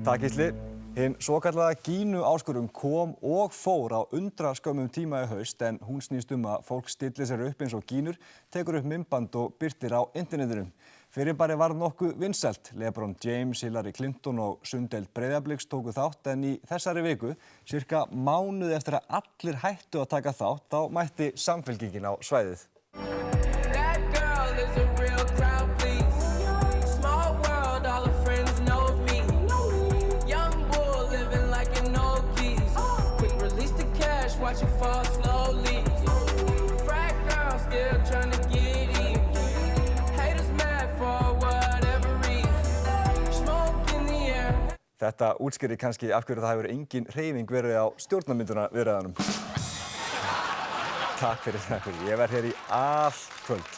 Takk Gísli. Hinn svokallaða Gínu-áskorun kom og fór á undraskömmum tíma í haust en hún snýst að fólk stillir sér upp eins og gínur, tekur upp myndband og birtir á internetinu. Fyrirbærið varð nokkuð vinsælt. LeBron James, Hillary Clinton og Sundeild Breiðabliks tóku þátt en í þessari viku, sirka mánuði eftir að allir hættu að taka þátt, þá mætti Samfylkingin á svæðið. Þetta útskýrir kannski af hverju það hefur engin hreyfing verið á stjórnarmyndunarviðræðunum. Takk fyrir það. Ég verð hér í allt kvöld.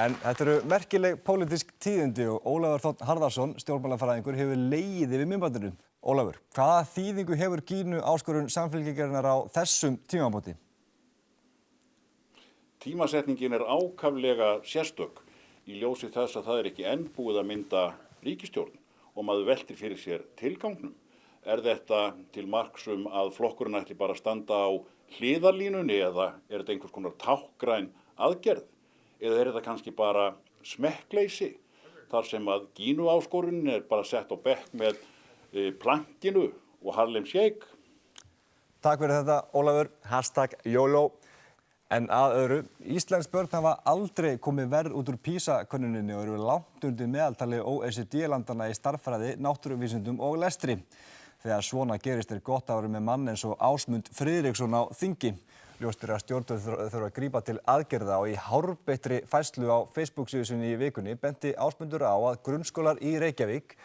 En þetta eru merkileg pólitísk tíðindi og Ólafur Þ. Harðarson, stjórnmálafræðingur, hefur legið yfir myndbandinu. Ólafur, hvaða þýðingu hefur Gínu-áskorun Samfylkingarinnar á þessum tímamóti? Tímasetningin ákaflega sérstök í ljósi þess að það ekki enn búið að mynda ríkisstjórn og maður veltir fyrir sér tilgangnum. Þetta til marks að flokkurinn ætli bara að standa á hliðarlínunni eða þetta einhvers konar tákgræn aðgerð? Eða þetta kannski bara smekkleysi þar sem að Gínu-áskorunin bara sett á bekk með plankinu og Harlem Shake? Takk fyrir þetta, Ólafur. #YOLO. En að öðru, íslensk börn hafa aldrei komið verð út úr PISA-könnuninni og eru langt undir meðaltali OECD-landana í stærðfræði, náttúruvísindum og lestri. Þegar svona gerist gott að vera með mann eins og Ásmund Friðriksson á þingi. Ljóst að stjórnvöld þurfa að grípa til aðgerða og í hárbeitri færslu á Facebook-síðu sinni í vikunni benti Ásmundur á að grunnskólar í Reykjavík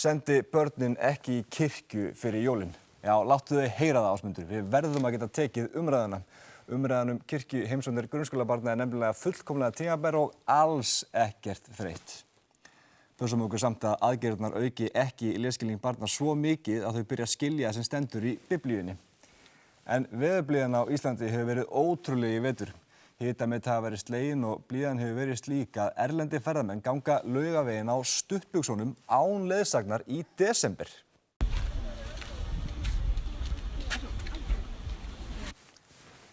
sendi börnin ekki í kirkju fyrir jólin. Já, láttu þau heyra það, Ásmundur. Við verðum að geta tekið umræðuna. Umræðan kirkju heimsóknir grunnskólabarna nefnilega fullkomlega tímabær og alls ekkert þreytt. Pössum okkur samt að aðgerðirnar auki ekki lesskilning barna svo mikið að þau byrja að skilja sem stendur í Biblíunni. En veðurblíðan á Íslandi hefur verið ótrúleg í vetur. Hitamet hafa verið slegin og blíðan hefur verið slík að erlendi ferðamenn ganga Laugaveginn á stuttbuxunum án leiðsagnar í desember.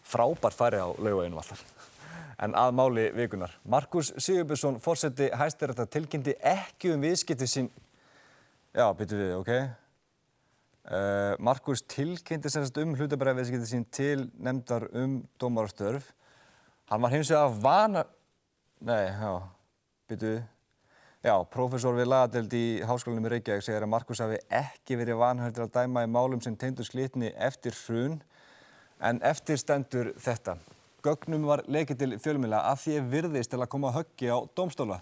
Frábært færi á Laugaveginum alltaf. En að máli vikunar. Markús Sigurbjörnsson, forseti Hæstaréttar, tilkynnti ekki viðskipti sín. Já, býtum við, ok. Markús tilkynnti sem sagt hlutabréfaviðskipti sín til nefndar dómarastörf. Hann var hins vegar býtum við. Já, prófessor við lagadeild í Háskólanum í Reykjavík segir að Markús hafi ekki verið vanhæfur til að dæma í málum sem tengdu Glitni eftir hrun. En eftir stendur þetta. Gögnum var lekið til fjölmiðla að því virðist til að koma höggi á dómstóla.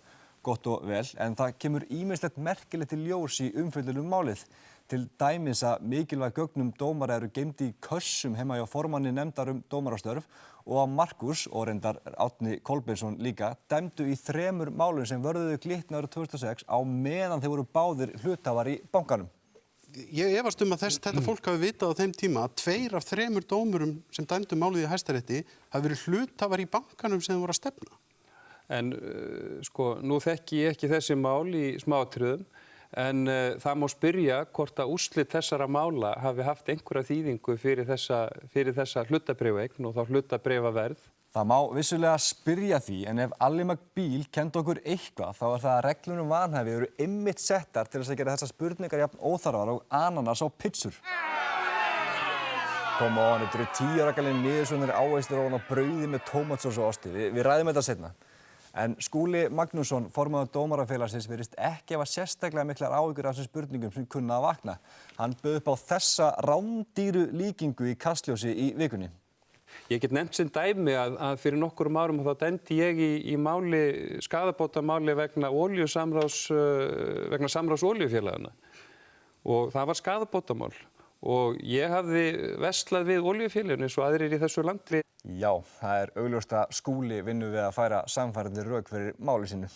Gott og vel, en það kemur ýmislegt merkilegt til ljós í umfjöllun málið. Til dæmis að mikilvæg gögnum dómara eru geymd í kössum heima hjá formanni nefndar dómarastörf og að Markús og reyndar Árni Kolbeinsson líka dæmdu í 3 málum sem vörðuðu Glitni árið 2006 á meðan þeir voru báðir hluthafar í bankanum. Ég efast að þetta fólk hafi vitað á þeim tíma að 2 af 3 dómurum sem dæmdu málið í Hæstarétti hafi verið hluthafar í bankanum sem þeim voru að stefna. En nú þekki ég ekki þessi mál í smáatriðum, en það má spyrja hvort að úrslit þessara mála hafi haft einhverja þýðingu fyrir þessa hlutabréfaeign og þá hlutabréfaverð. Það má vissulega spyrja því, en ef Ally McBeal kenndi okkur eitthvað, þá það að reglur vanhæfi eru einmitt settar til þess að gera þessar spurningar jafn óþarfar og ananas á pizzur. Koma á hann, þetta eru 10 ára galin niðursvonir áveistir ofan á brauði með tómatsós og osti. Við ræðum þetta seinna. En Skúli Magnússon, formaður Dómarafélagsins, virðist ekki hafa sérstaklega miklar áhyggjur af þessum spurningum sem kunna að vakna. Hann bauð upp á þessa rándýru líkingu í Kastljósi í vikunni. Ég get nefnt sem dæmi að fyrir nokkurum árum þá dæmdi ég í máli, skaðabótamáli vegna samráðs olíufélagana og það var skaðabótamál og ég hafði verslað við olíufélaginu eins og aðrir í þessu landi. Já, það augljóst að Skúli vinnur við að færa sannfærandi rök fyrir máli sínu.